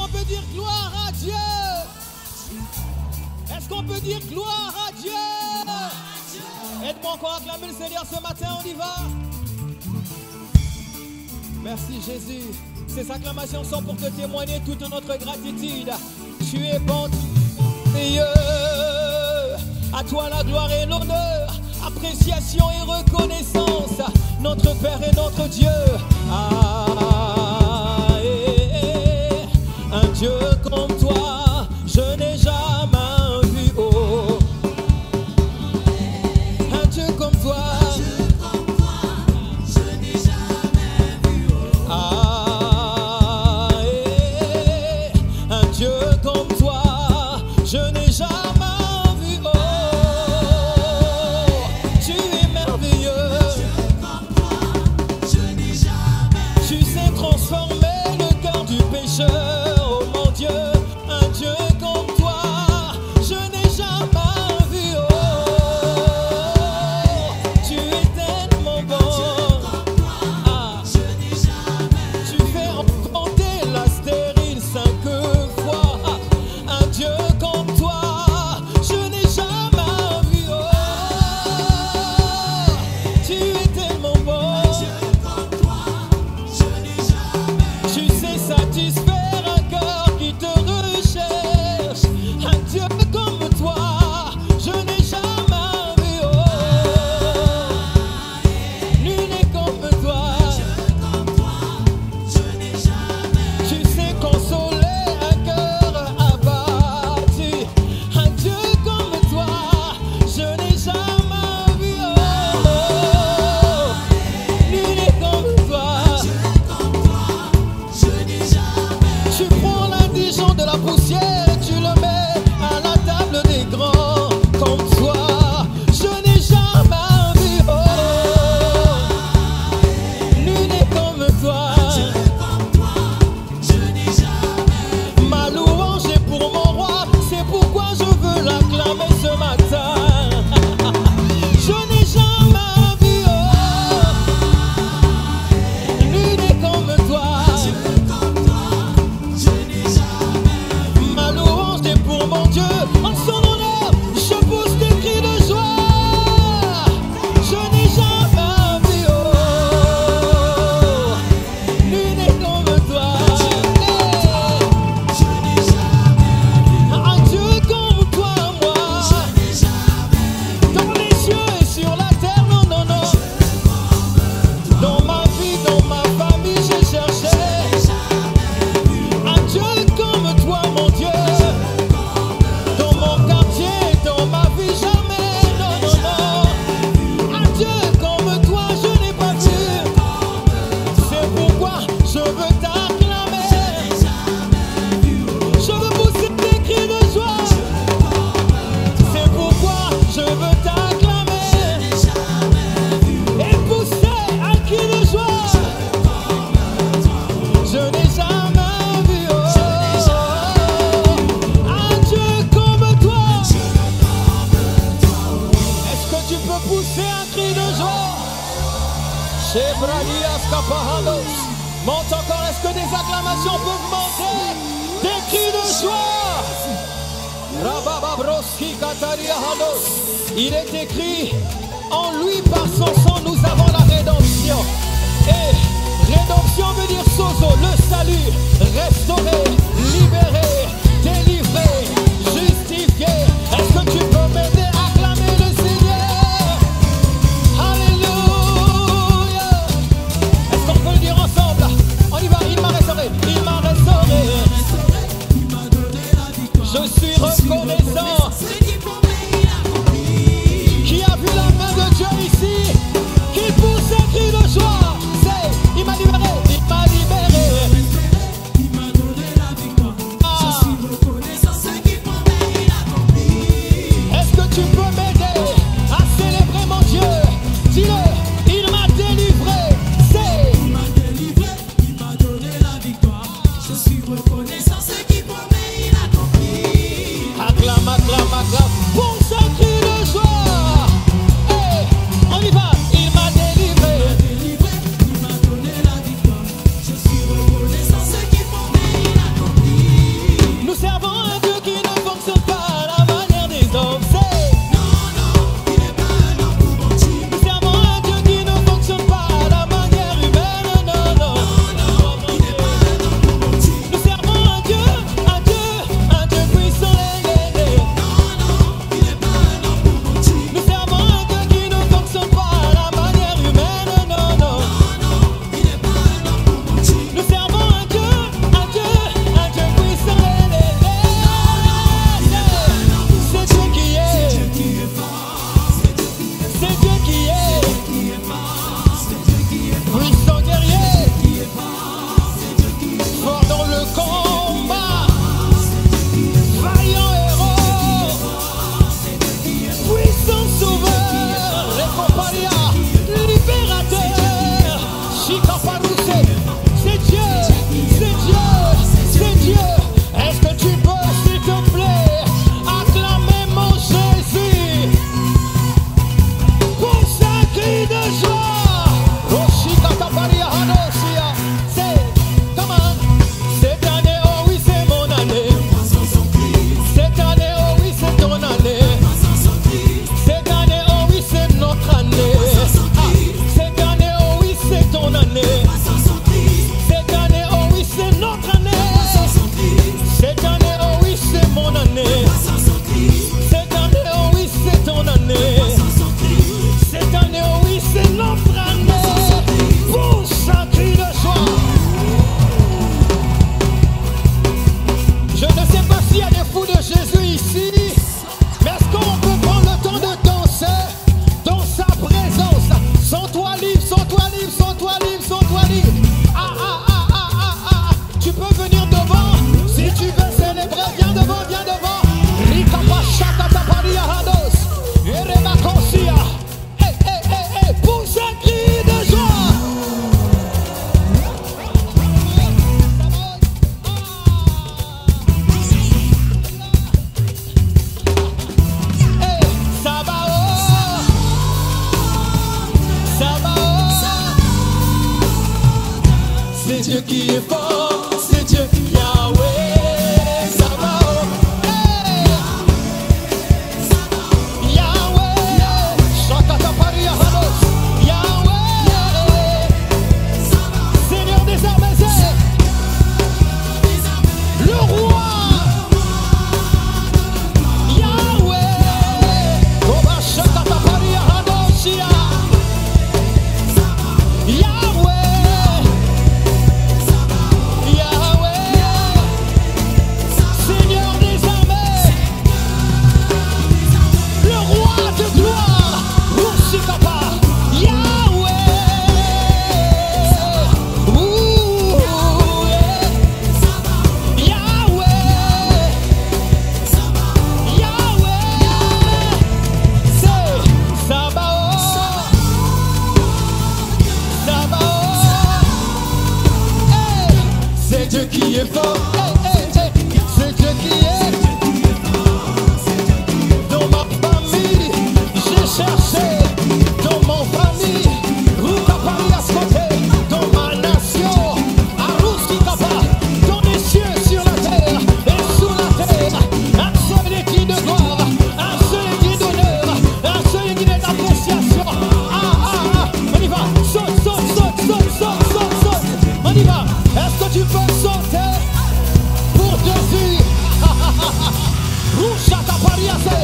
qu'on peut dire gloire à Dieu? Est-ce qu'on peut dire gloire à Dieu? Aide-moi encore à acclamer le Seigneur ce matin, on y va. Merci Jésus. Ces acclamations sont pour te témoigner toute notre gratitude. Tu es bon, merveilleux. À toi la gloire et l'honneur, appréciation et reconnaissance, notre Père et notre Dieu. Un Dieu comme toi, je n'ai jamais vu. Oh, un Dieu comme toi, je n'ai jamais vu. Oh, un Dieu comme toi, je n'ai jamais vu. Oh, tu es merveilleux. Tu sais transformer le cœur du pécheur. Monte encore, est-ce que des acclamations peuvent monter? Des cris de joie. Il est écrit, en lui par son sang nous avons la rédemption. Et rédemption veut dire sozo, le salut, restauré, libéré, délivré, justifié. Est-ce que tu peux m'aider à acclamer le Seigneur? Alléluia. Est-ce qu'on peut le dire ensemble? On y va, il m'a restauré, il m'a restauré. Je suis reconnaissant. Qui a vu la main de Dieu ici? Qui pousse un cri de joie? C'est, il m'a libéré, il m'a libéré. Il m'a donné la victoire. Je suis reconnaissant ce qui promet, il a accompli. Est-ce que tu peux m'aider à célébrer mon Dieu? Dis-le, il m'a délivré. C'est, il m'a délivré, il m'a donné la victoire. Je suis reconnaissant ce qui promet, il a accompli. Acclame, acclame, acclame. Pousse un cri de joie. Hey, on y va. Il m'a délivré. Il m'a donné la victoire. Je suis reconnaissant ce qui promet, il a accompli. C'est Dieu qui est dans ma famille. J'ai cherché dans mon famille. Ruka Paris à ce côté. Dans ma nation. Arous qui capa. Dans les cieux, sur la terre et sous la terre. Un seul est qui de gloire. Un seul est qui d'honneur. Un seul est qui d'appréciation. On y va. Saute, saute, saute, saute, saute, saute, saute. On y va. Est-ce que tu peux sauter pour Jésus? Rouchaka Pariase.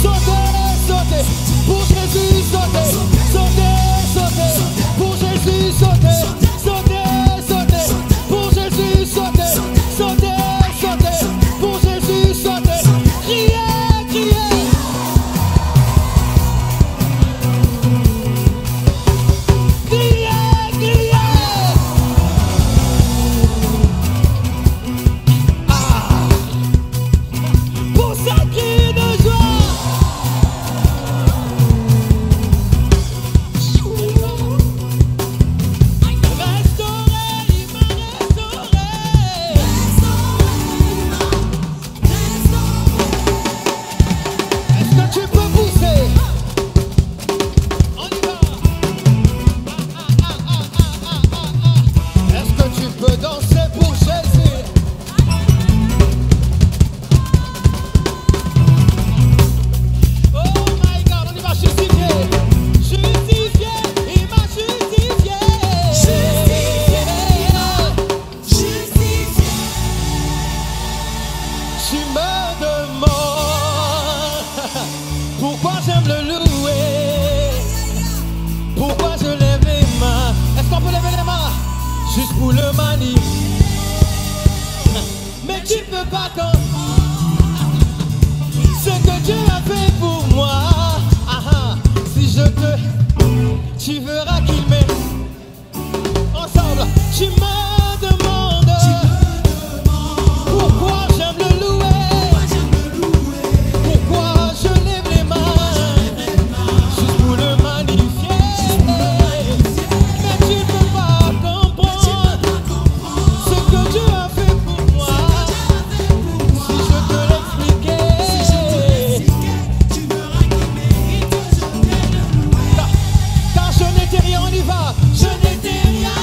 Sauter, sauter. Pour Jésus, sauter. Sauter, sauter. Pour Jésus, sauter. Sauter, sauter. Pour Jésus, sauter. Sauter, sauter. Pour Jésus, sauter. Criez, criez. Criez, criez. Pour ça cri de joie. Restauré, il m'a restauré. Est-ce que tu peux pousser? On y va. Est-ce que tu peux danser pour Jésus? Oh my God, on y va, justifié. Justifié, il m'a justifié. Tu me demandes pourquoi j'aime le louer, pourquoi je lève les mains. Est-ce qu'on peut lever les mains juste pour le magnifier? Mais tu peux pas comprendre ce que Dieu a fait pour moi. Si je te, tu verras qu'il m'aime. Ensemble, tu me demandes pourquoi j'aime le louer, pourquoi je lève les mains, juste pour le magnifier. Mais tu peux pas comprendre ce que Dieu a fait pour moi. Si je te l'expliquais, car je n'étais rien, on y va. Je n'étais rien,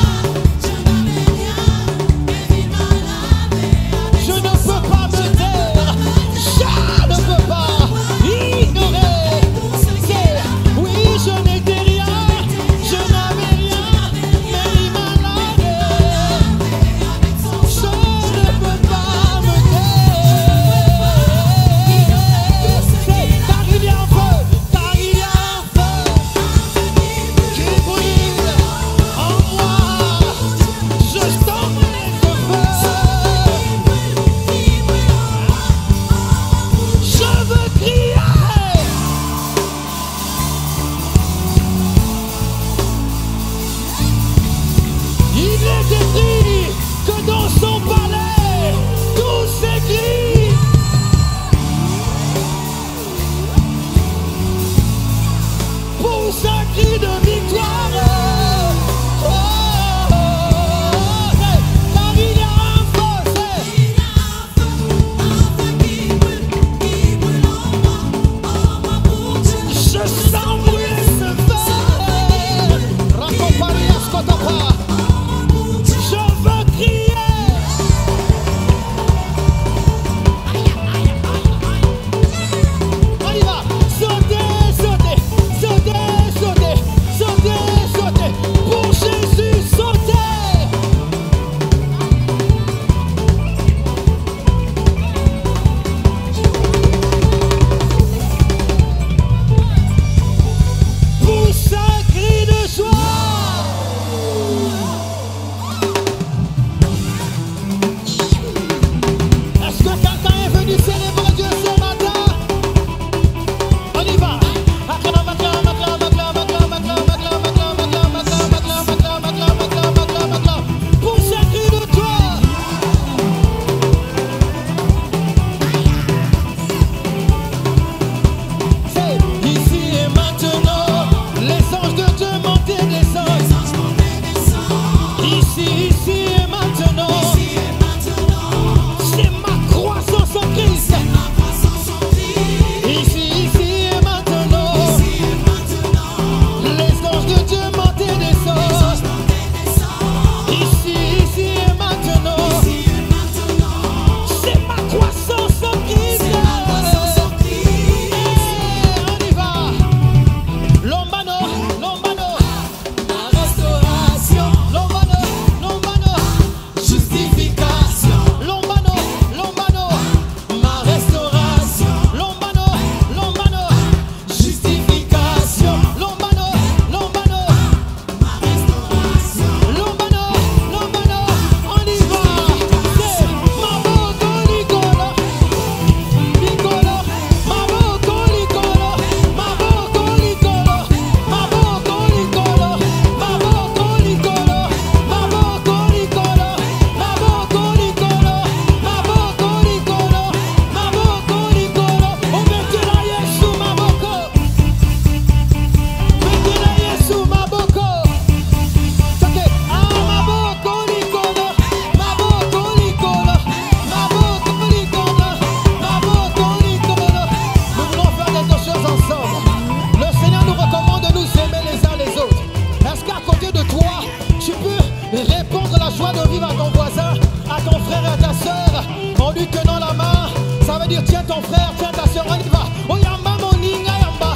ta soeur en lui tenant la main. Ça veut dire tiens ton frère, tiens ta soeur, on y va. Oyamba moninga yamba,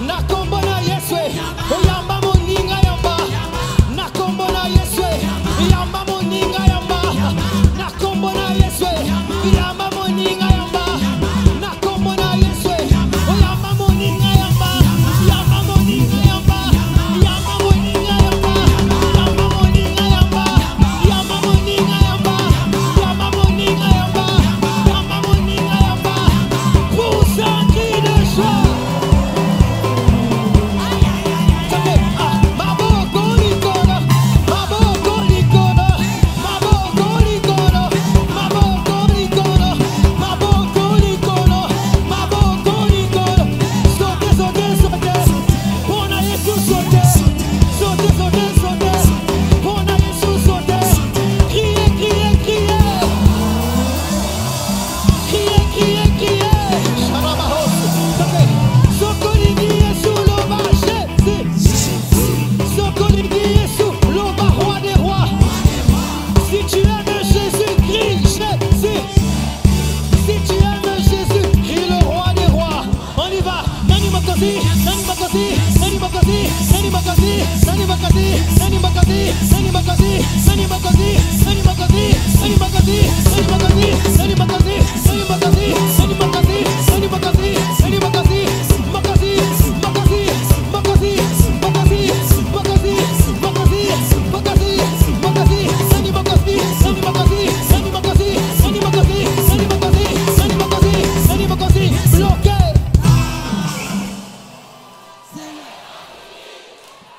nakombona yeswe. Oyamba moninga yamba, nakombona yeswe. Yamba moninga yamba, nakombona yeswe. Yamba moninga yamba, nakombona yeswe. Oyamba moninga yamba, yamba moninga yamba, yamba moninga yamba, yamba moninga yamba, yamba moninga yamba, yamba moninga yamba, yamba moninga yamba. Pousse un cri de joie.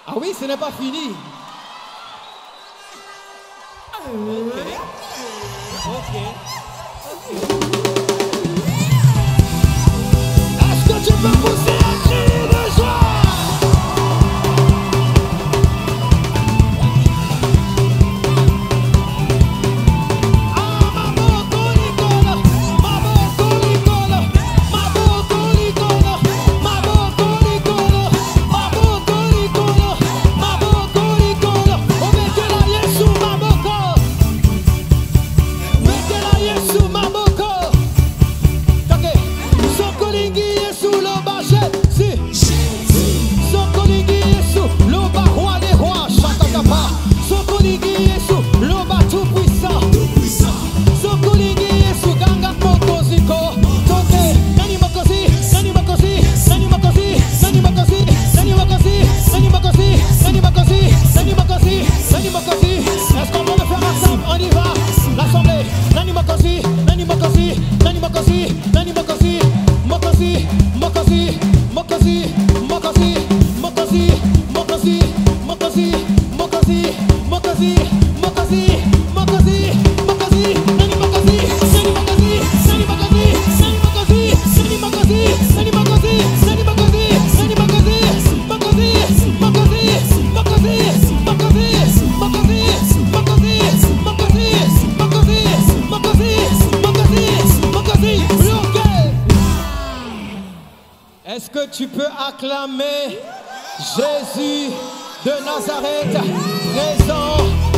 Ah oui, ce n'est pas fini. Ok. Est-ce que tu peux pousser un cri de joie? Est-ce que tu peux acclamer Jésus de Nazareth, présent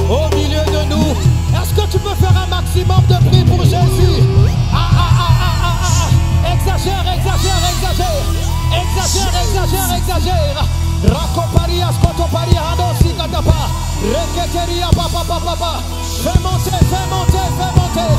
au milieu de nous? Est-ce que tu peux faire un maximum de prix pour Jésus? Exagère, exagère, exagère. Exagère, exagère, exagère. Rakoparia, skotoparia, hadosi katapa. Reketeria, papa, papa, papa. Fais monter, fais monter, fais monter.